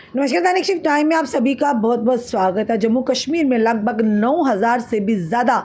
नमस्कार, दैनिक shift time में आप सभी का बहुत बहुत स्वागत है। जम्मू कश्मीर में लगभग 9,000 से भी ज़्यादा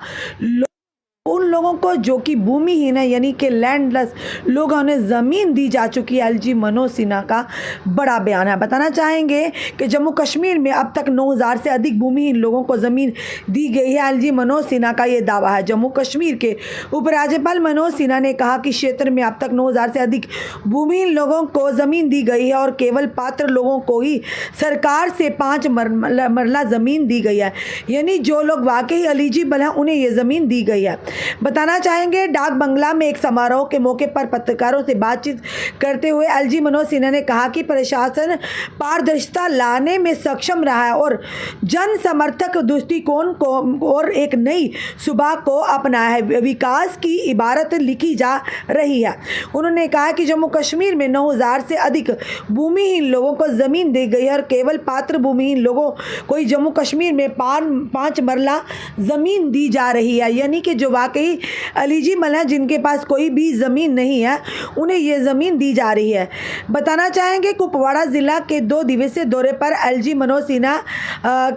उन लोगों को जो कि भूमिहीन है यानी कि लैंडलेस लोग, उन्हें ज़मीन दी जा चुकी है। एलजी मनोज सिन्हा का बड़ा बयान है। बताना चाहेंगे कि जम्मू कश्मीर में अब तक 9,000 से अधिक भूमिहीन लोगों को ज़मीन दी गई है। एलजी मनोज सिन्हा का ये दावा है। जम्मू कश्मीर के उपराज्यपाल मनोज सिन्हा ने कहा कि क्षेत्र में अब तक 9,000 से अधिक भूमिहीन लोगों को ज़मीन दी गई है और केवल पात्र लोगों को ही सरकार से 5 मरला ज़मीन दी गई है, यानी जो लोग वाकई एलिजिबल हैं उन्हें ये ज़मीन दी गई है। बताना चाहेंगे, डाक बंगला में एक समारोह के मौके पर पत्रकारों से बातचीत करते हुए एलजी मनोज सिन्हा ने कहा कि प्रशासन पारदर्शिता लाने में सक्षम रहा है और जन समर्थक दृष्टिकोण को और एक नई सुबह को अपनाया है। विकास की इबारत लिखी जा रही है। उन्होंने कहा कि जम्मू कश्मीर में 9,000 से अधिक भूमिहीन लोगों को ज़मीन दी गई है और केवल पात्र भूमिहीन लोगों को ही जम्मू कश्मीर में 5 मरला ज़मीन दी जा रही है, यानी कि जो वाकई एलिजिबल है, जिनके पास कोई भी ज़मीन नहीं है, उन्हें ये ज़मीन दी जा रही है। बताना चाहेंगे, कुपवाड़ा ज़िला के 2 दिवसीय दौरे पर एलजी मनोज सिन्हा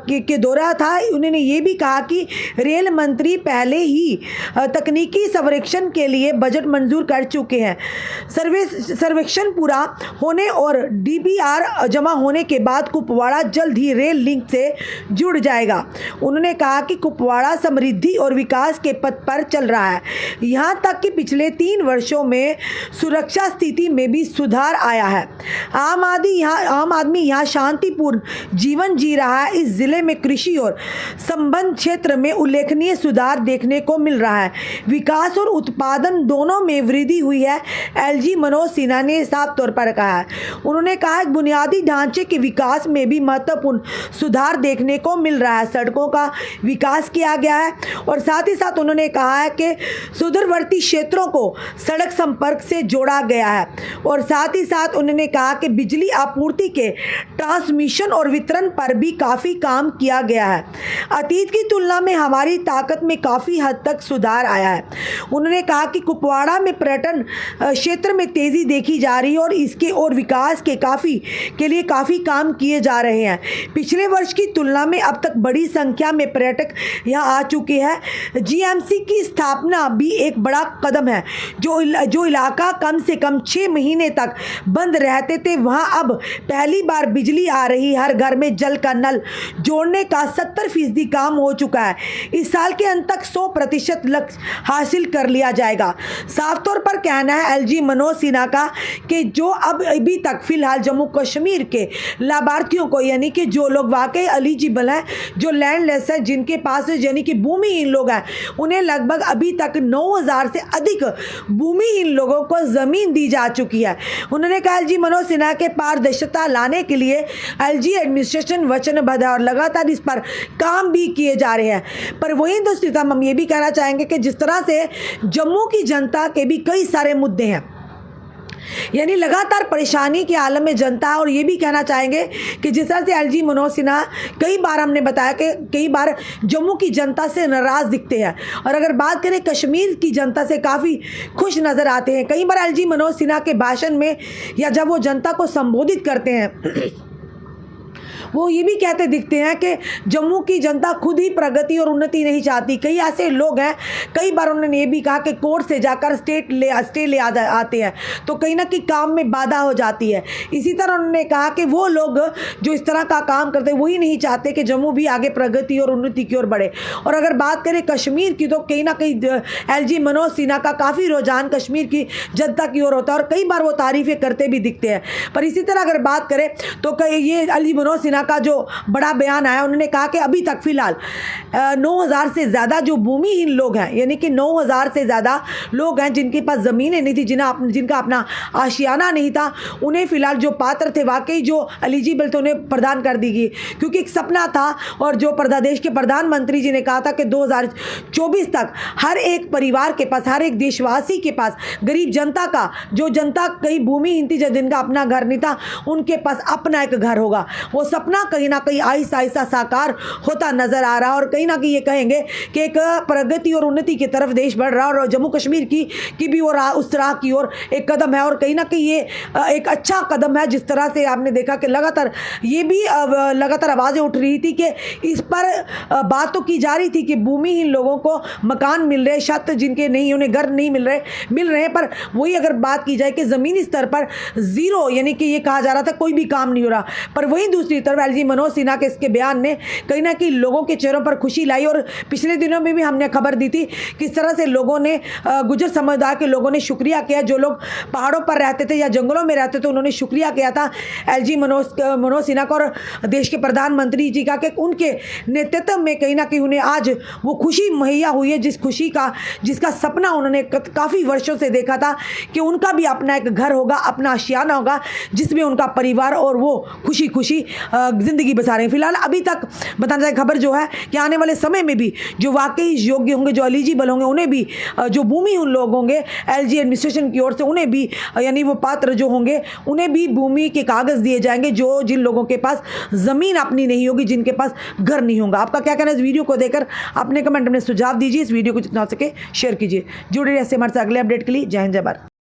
के दौरा था। उन्होंने ये भी कहा कि रेल मंत्री पहले ही तकनीकी सर्वेक्षण के लिए बजट मंजूर कर चुके हैं। सर्वेक्षण पूरा होने और डीपीआर जमा होने के बाद कुपवाड़ा जल्द ही रेल लिंक से जुड़ जाएगा। उन्होंने कहा कि कुपवाड़ा समृद्धि और विकास के पथ पर चल रहा है। यहाँ तक कि पिछले 3 वर्षों में सुरक्षा स्थिति में भी सुधार आया है। आम आदमी यहाँ शांतिपूर्ण जीवन जी रहा है। इस जिले में कृषि और संबंध क्षेत्र में उल्लेखनीय सुधार देखने को मिल रहा है। विकास और उत्पादन दोनों में वृद्धि हुई है, एलजी मनोज सिन्हा ने साफ तौर पर कहा है। उन्होंने कहा कि बुनियादी ढांचे के विकास में भी महत्वपूर्ण सुधार देखने को मिल रहा है। सड़कों का विकास किया गया है और साथ ही साथ उन्होंने कहा है कि सुदूरवर्ती क्षेत्रों को सड़क संपर्क से जोड़ा गया है और साथ ही साथ उन्होंने कहा कि बिजली आपूर्ति के ट्रांसमिशन और वितरण पर भी काफ़ी काम किया गया है। अतीत की तुलना में हमारी ताकत में काफ़ी हद तक सुधार आया है। उन्होंने कहा कि कुपवाड़ा में पर्यटन क्षेत्र में तेज़ी देखी जा रही है और इसके और विकास के लिए काफ़ी काम किए जा रहे हैं। पिछले वर्ष की तुलना में अब तक बड़ी संख्या में पर्यटक यहाँ आ चुके हैं। जीएमसी की स्थापना भी एक बड़ा कदम है। जो इलाका कम से कम 6 महीने तक बंद रहते थे, वहाँ अब पहली बार बिजली आ रही। हर घर में जल का नल जोड़ने का 70% काम हो चुका है। इस साल के अंत तक 100% लक्ष्य हासिल कर लिया जाएगा। साफ तौर पर कहना है एलजी मनोज सिन्हा का कि जो अभी तक फिलहाल जम्मू कश्मीर के लाभार्थियों को, यानी कि जो लोग वाकई एलिजिबल हैं, जो लैंडलेस है, जिनके पास यानी कि भूमिहीन लोग हैं, उन्हें लगभग अभी तक 9,000 से अधिक भूमिहीन लोगों को ज़मीन दी जा चुकी है। उन्होंने कहा एलजी मनोज सिन्हा के पारदर्शिता लाने के लिए एलजी एडमिनिस्ट्रेशन वचनबद्ध है और लगातार इस पर काम भी किए जा रहे हैं। पर वहीं दोस्तों, हम ये भी कहना चाहेंगे कि जिस तरह से जम्मू की जनता के भी कई सारे मुद्दे हैं, यानी लगातार परेशानी के आलम में जनता है, और ये भी कहना चाहेंगे कि जिस तरह से एलजी मनोज सिन्हा कई बार हमने बताया कि कई बार जम्मू की जनता से नाराज़ दिखते हैं और अगर बात करें कश्मीर की जनता से काफ़ी खुश नज़र आते हैं। कई बार एलजी मनोज सिन्हा के भाषण में या जब वो जनता को संबोधित करते हैं, वो ये भी कहते दिखते हैं कि जम्मू की जनता खुद ही प्रगति और उन्नति नहीं चाहती। कई ऐसे लोग हैं, कई बार उन्होंने ये भी कहा कि कोर्ट से जाकर स्टे ले आते हैं तो कहीं ना कहीं काम में बाधा हो जाती है। इसी तरह उन्होंने कहा कि वो लोग जो इस तरह का काम करते हैं वही नहीं चाहते कि जम्मू भी आगे प्रगति और उन्नति की ओर बढ़े। और अगर बात करें कश्मीर की, तो कहीं ना कहीं एलजी मनोज सिन्हा का काफ़ी रुझान कश्मीर की जनता की ओर होता है और कई बार वो तारीफ़ें करते भी दिखते हैं। पर इसी तरह अगर बात करें तो ये एलजी मनोज सिन्हा का जो बड़ा बयान आया, उन्होंने कहा कि अभी तक फिलहाल 9,000 से ज़्यादा जो भूमिहीन लोग हैं, यानी कि 9,000 से ज़्यादा लोग हैं जिनके पास ज़मीनें नहीं थी, जिनका अपना आशियाना नहीं था, उन्हें फ़िलहाल जो पात्र थे, वाकई जो एलिजिबल थे, उन्हें प्रदान कर दी गई। क्योंकि एक सपना था और जो प्रदेश के प्रधानमंत्री जी ने कहा था कि 2024 तक हर एक परिवार के पास, हर एक देशवासी के पास, गरीब जनता का, जो जनता कई भूमिहीन थी, जिनका अपना घर नहीं था, उनके पास अपना एक घर होगा। वो सपना सपना कहीं ना कहीं आहिस्ता आहिस्ता साकार होता नजर आ रहा है। और कहीं ना कहीं ये कहेंगे कि एक प्रगति और उन्नति की तरफ देश बढ़ रहा है और जम्मू कश्मीर की भी और उस तरह की ओर एक कदम है। और कहीं ना कहीं ये एक अच्छा कदम है, जिस तरह से आपने देखा कि लगातार ये भी लगातार आवाज़ें उठ रही थी कि इस पर बात तो की जा रही थी कि भूमिहीन लोगों को मकान मिल रहे, छत जिनके नहीं, उन्हें घर नहीं मिल रहे, पर वही अगर बात की जाए कि ज़मीनी स्तर पर ज़ीरो, यानी कि ये कहा जा रहा था कोई भी काम नहीं हो रहा। पर वहीं दूसरी तरफ एलजी मनोज सिन्हा के इसके बयान ने कहीं ना कहीं लोगों के चेहरों पर खुशी लाई। और पिछले दिनों में भी हमने खबर दी थी किस तरह से लोगों ने, गुजर समुदाय के लोगों ने शुक्रिया किया, जो लोग पहाड़ों पर रहते थे या जंगलों में रहते थे, उन्होंने शुक्रिया किया था एलजी मनोज सिन्हा का और देश के प्रधानमंत्री जी का कि उनके नेतृत्व में कहीं ना कहीं उन्हें आज वो खुशी मुहैया हुई है, जिसका सपना उन्होंने काफ़ी वर्षों से देखा था कि उनका भी अपना एक घर होगा, अपना आशियाना होगा, जिसमें उनका परिवार और वो खुशी खुशी ज़िंदगी बसा रहे हैं। फिलहाल अभी तक बताना चाहिए खबर जो है कि आने वाले समय में भी जो वाकई योग्य होंगे, जो एलिजिबल होंगे, उन्हें भी, जो भूमिहीन लोग होंगे एलजी एडमिनिस्ट्रेशन की ओर से, उन्हें भी, यानी वो पात्र जो होंगे, उन्हें भी भूमि के कागज़ दिए जाएंगे, जो जिन लोगों के पास ज़मीन अपनी नहीं होगी, जिनके पास घर नहीं होगा। आपका क्या कहना है इस वीडियो को देखकर? अपने कमेंट में सुझाव दीजिए। इस वीडियो को जितना हो सके शेयर कीजिए। जुड़े रहिए हमारे साथ अगले अपडेट के लिए। जय हिंद, जय भारत।